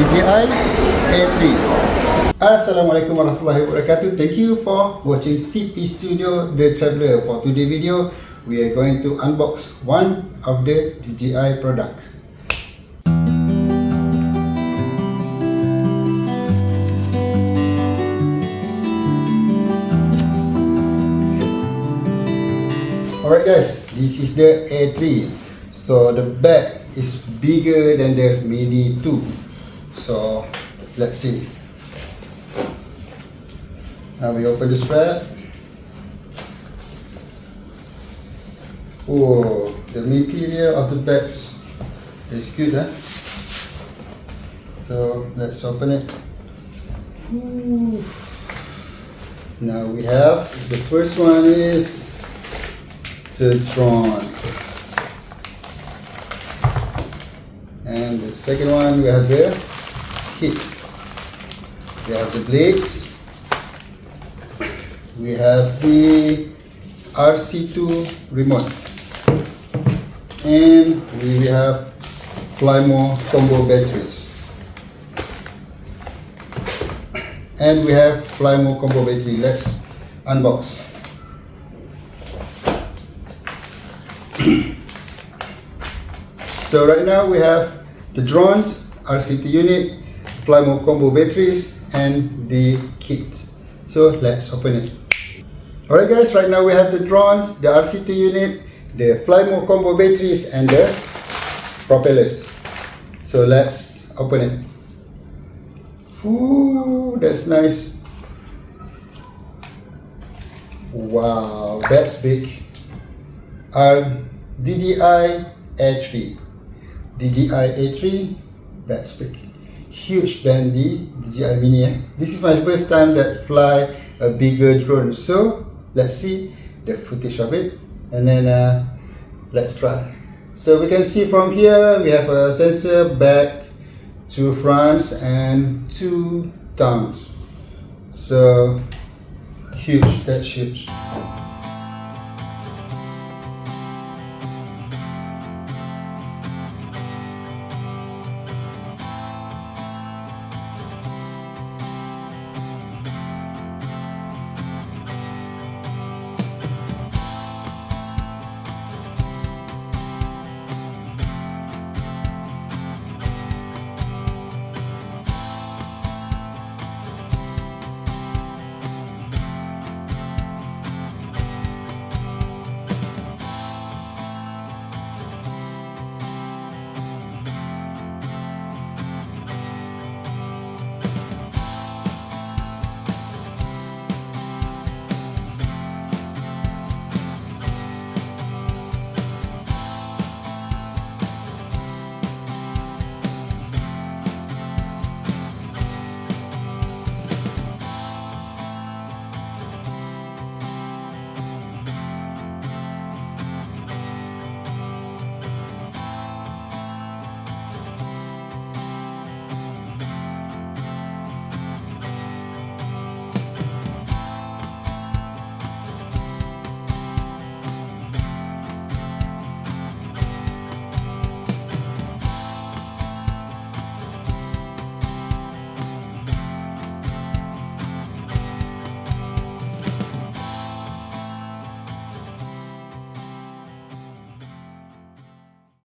DJI A3. Assalamualaikum warahmatullahi wabarakatuh. Thank you for watching CP Studio The Traveler. For today's video, we are going to unbox one of the DJI product. Alright guys, this is the A3. So the bag is bigger than the Mini 2. So let's see. Now we open the strap. Oh, the material of the bags is good, huh? So let's open it. Ooh. Now we have the first one is the drone, and the second one we have the kit. We have the blades. We have the RC2 remote, and we have Flymo combo batteries, and we have Flymo combo battery. Let's unbox. So right now we have the drones, RCT unit, Flymo combo batteries, and the kit. So let's open it. Alright guys, right now we have the drones, the RCT unit, the Flymo combo batteries, and the propellers. So let's open it. Ooh, that's nice. Wow, that's big. Our DJI A3. DJI A3, that's big. Huge than the DJI Mini. This is my first time that fly a bigger drone. So let's see the footage of it, and then let's try. So we can see from here we have a sensor back, 2 fronts and 2 thumbs. So huge, that's huge.